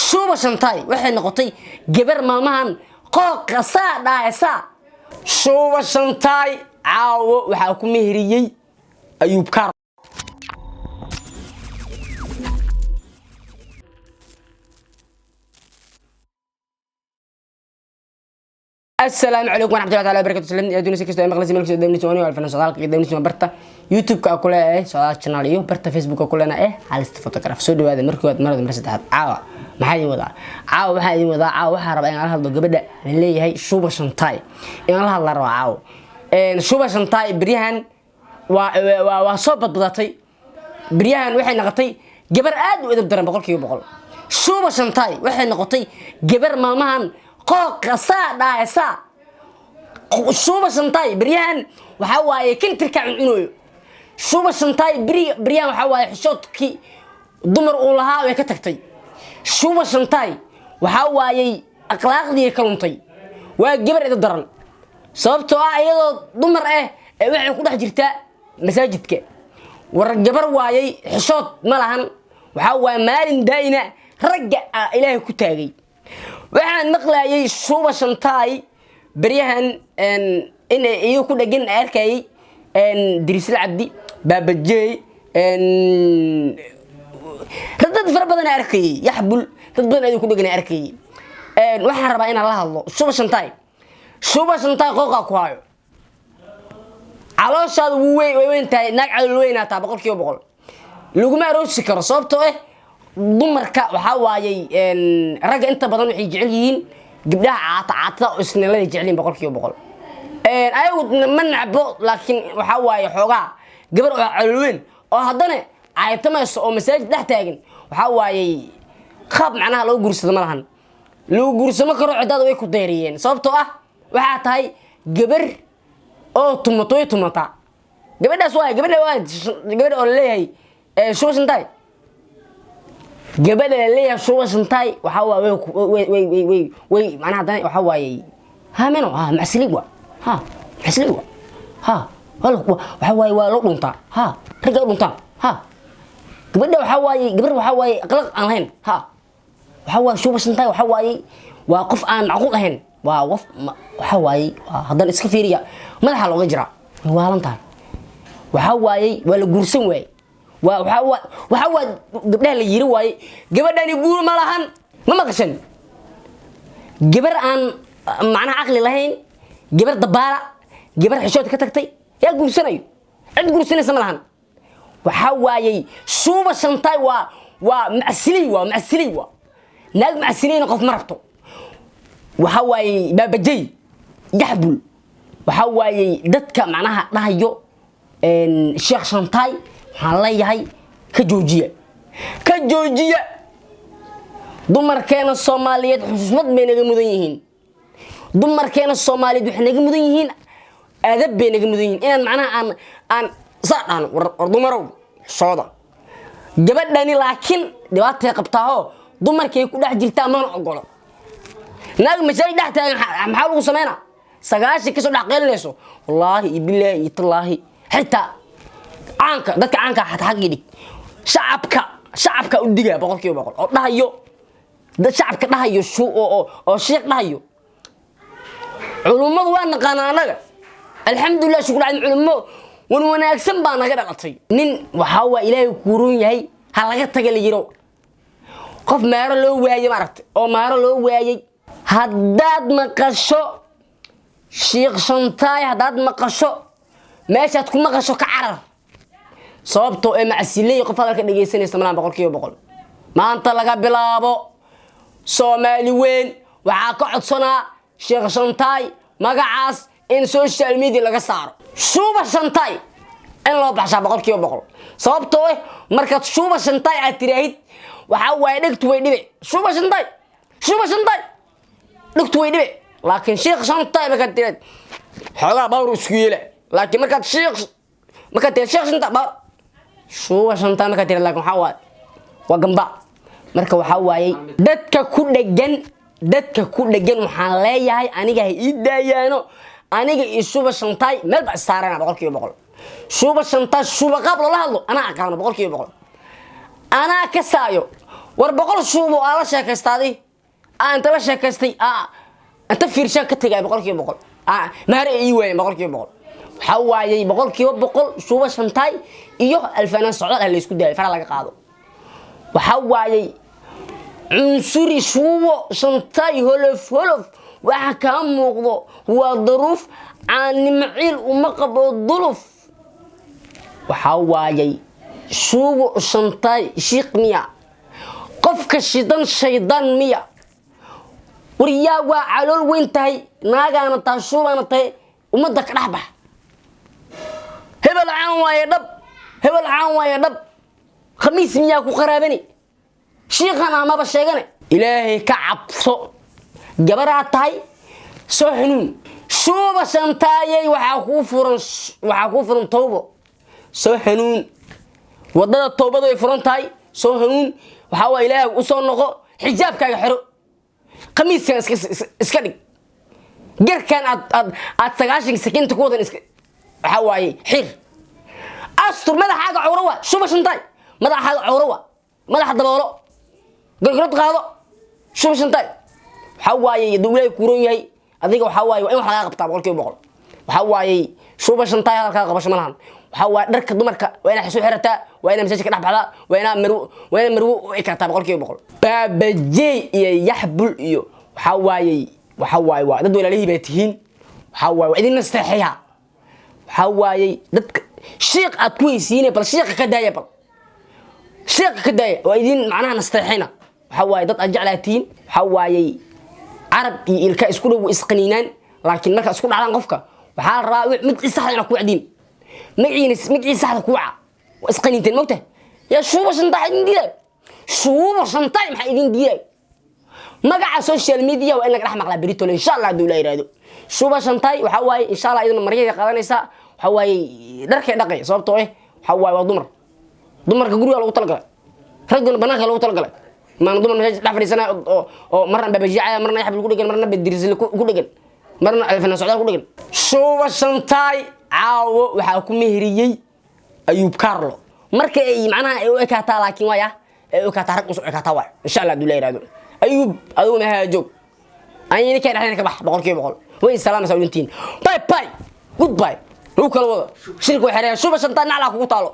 shuba shantay waxay noqotay gabar maalmahan qooqa saa dhaaysa shuba shantay caawo waxa ku meheriyay ayuub kar السلام عليكم ورحمة الله تعالى وبركاته. سلام يا دونيس كيستو مقلسي ملك دمني سوني والفن صدالك دمني سون برتا يوتيوب ka kule soo channel iyo barta Facebook ka kulena halista photograph soo dhawaada markii marada mar saddexaad caawa maxay wadaa waxa rabaa in aan hadlo gabadha leeyahay shuba shantay in la hadla raaco shuba shantay bariyahan waa soo badbadatay bariyahan waxay noqotay gabar aad u edeb daran 100% shuba shantay waxay noqotay gabar maalmahan qooqa saa dhaaysa shuba shantay bariyahan waxa waaye kintirka cunayo shuba shantay bariyahan waxa waaye xishoodkii dumar uu lahaa way ka tagtay shuba shantay waxa waaye akhlaaqdii ka luntay waa gabar idin daran sababtoo ah iyadoo dumar waxay ku dhex jirtaa masaajidka war gabar waaye xishood ma lahan waxa waaye maalin daayina ragga ilaahay ku taagay waxaan maqlaayay shuba shantay bariyahan in iyo ku dhagan arkay Dirisl Abdi Babajey dad fara badan arkay yaxbul dad badan ay ku dhagan arkay waxaan rabaa in la hadlo shuba shantay qooqa ku hayo calooshaadu weyn tahay naag calool weynata 100% lagu ma roosi karo sababtoo dumarka waxa waayay rag inta badan waxay jecel yihiin gabdhaha caata isnaalada jecelin 100% ayagu ma nacbo laakiin waxa waaye xoogaa gabar oo calweyn oo haddana aytamayso oo masaajid dhex taagan waxa waaye qaab macnaha loo guursado ma lahan loo guursamo karo cidaad way ku deeriyeen sababtoo ah waxa tahay gabar oo tumata gabadhaas waa gabar oo leeyahay shuba shantay gabadha leeyahay shuba shantay waxa way macnaha haddana waxa waaye haamino macasliwa macasliwa waxa waaye waa loo dhuntaa ragga dhuntaa gabadha waxa waaye gabar waxa waaye aqlaq aan lahayn waxa waaye shuba shantay waxa waaye waa qof aan macquul ahayn waa qof waxa waaye haddana iska fiiriya madaxa looga jira waalan tahay waxa waaye waa la guursan waaye waxa gabdhaha la yiri waaye gabadhani guur ma lahan ma maqashan gabar aan macna aqli lahayn gabar dabaala gabar xishood ka tagtay yaa guursanayo cid guursanaysa ma lahan waxa waaye shuba shantay waa macasili naag macasiliina qof ma rabto waxa waaye baabajay yaxbul waxa waaye dadka macnaha dhahayo sheekh shantay waxaan leeyahay ka joojiya dumarkeena Soomaaliyeed xushmad bay naga mudan yihiin dumarkeena Soomaaliyeed waxay naga mudan yihiin adab bay naga mudan yihiin in macnaha aan saadaan war dumarow sooda gabadhani laakiin dhibaatay qabtaa dumarkay ku dhex jirtaa ma ogolo naag masaajid dhex taagan maxaa lagu sameeyna sagaashi ka soo dhaqeelayso wallahi billahi tallaahi xitaa dadka caanka xaqii dhig shacabka u diga 100% oo dhahayo dad shacabka dhahayo oo sheekh dhahayo culumadu waa naqaan anaga alxamdulillah shukr aan culumo wanaagsan baa naga dhalatay nin waxa waa ilaahay ku run yahay ha laga taga la yiro qof maaro loo waayay maragtay oo maaro loo waayay haddaad maqasho sheekh shantay haddaad maqasho meeshaad ku maqasho ka carar sababtoo macasiliye qof hadalka dhageysanaysa malan 100% maanta laga bilaabo Soomaali weyn waxa ka codsanaa sheekh shantay magacaas in social media laga saaro shuba shantay in loo baxsha 100% sababtoo markaad shuba shantay aad tiraahid waxa waaye dhigtu way dhibe shuba shantay dhigtu way dhibe laakiin sheekh shantay markaad tiraahid xogaa bawr isku yeela laakiin markaad sheekh shantay shuba shantay markaad tiraahid laakiin waxa waaye waa gamba marka waxa waaye dadka ku dhagan waxaan leeyahay aniga ii daayaano aniga iyo shuba shantay meel ba saarana 100% shuba shantay shuba qaab loo hadlo ana aqaan 100% ana ka saayo war boqol shuubo ala sheekaystaaday aan tala sheekaystay anta fiirsha ka tagay boqolkiiba boqol maare ii weeyay boqolkiiba boqol waxa waayay boqolkiiba boqol shuubo shantay iyo alfanaan socdaal la isku daayay fara laga qaado waxa waayay cunsuri shuubo shantay holof waxa ka muuqdo waa duruuf aan nimciil uma qabo duluf waxa waayay shuubo shantay shiiq miya qofka shidan shaydan miya wariyaa waa calool weyn tahay naagaana taa shuubana tahay ummadda ka dhaxbax hebel caan waaye dhab khamiis miyaa ku qaraabani shiiqan amaba sheegane ilaahay ka cabso gabaraa tahay soo hanuun shuuba shantaayay waxaa kuu furan toobo soo hanuun wadada toobadu ay furan tahay soo hanuun waxa waa ilaahay u soo noqo xijaabkaaga xiro khamiiskan iska dhig garkan aad 90 sekiinta ku wadan iska waxa waaye xir astur madaxaaga cawro waa shuba shantay madaxaaga cawro waa madax daboolo gargarad qaado shuba shantay waxa waaye dawlad ku roon yahay adiga waxa waaye in wax laga qabtaa boqolkiiba boqol waxa waaye shuba shantay halka qabasho malahan waxa waa dharka dumarka waa inay xisuu xirataa waa inay masaajidka dhex baxdaa waa inay marwo ay kartaa boqolkiiba boqol baabajey iyo yaxbul iyo waxa waaye waa dad walaalihi bay tihiin waxa waaye idin nasteexiya waxa waaye dadka sheekh aad ku heysiinay bal sheekh ka daaya waa idin macnaha nasteexina waxa waaye dad aad jeclaatiin waxa waaye arab iyo ilka isku dhow isqaniinaan laakiin marka isku dhacdan qofka waxa la rabaa mid saxda ku wacdiin مقعي صحة كوعة واسقنينتين موته يا شوبة شنطة عيدين ديلاي شوبة شنطة محايدين ديلاي مقع سوشيال ميديا وإنك رح مقلع بريتو إن شاء الله دولا يرادو شوبة شنطة وحواي إن شاء الله إذن مريضة قادانيسا وحواي دركي صوبتو إيه وحواي ودمر كقولوا لو طلقة رجل بناك لو طلقة ما ندمر مجاج لحفري سنة مرنا ببجيعة مرنا يحب الكودجن مرنا بالدرس الكودجن مرنا الفنا سعودة الكودجن شوبة شنطة caawo waxa ku meheriyay ayub karlo marka ay macnaha ay u ekaataa laakiin waya ay u ekaataa rag u ekaataa way insha Allah dulay raado ayub adoo ma haajog ayni ka dhaxayna ka bax boqolkiiba boqol way salaam sawintiin bye goodbye loo kala wada shirku xireen shuba shanta nacla kugu taalo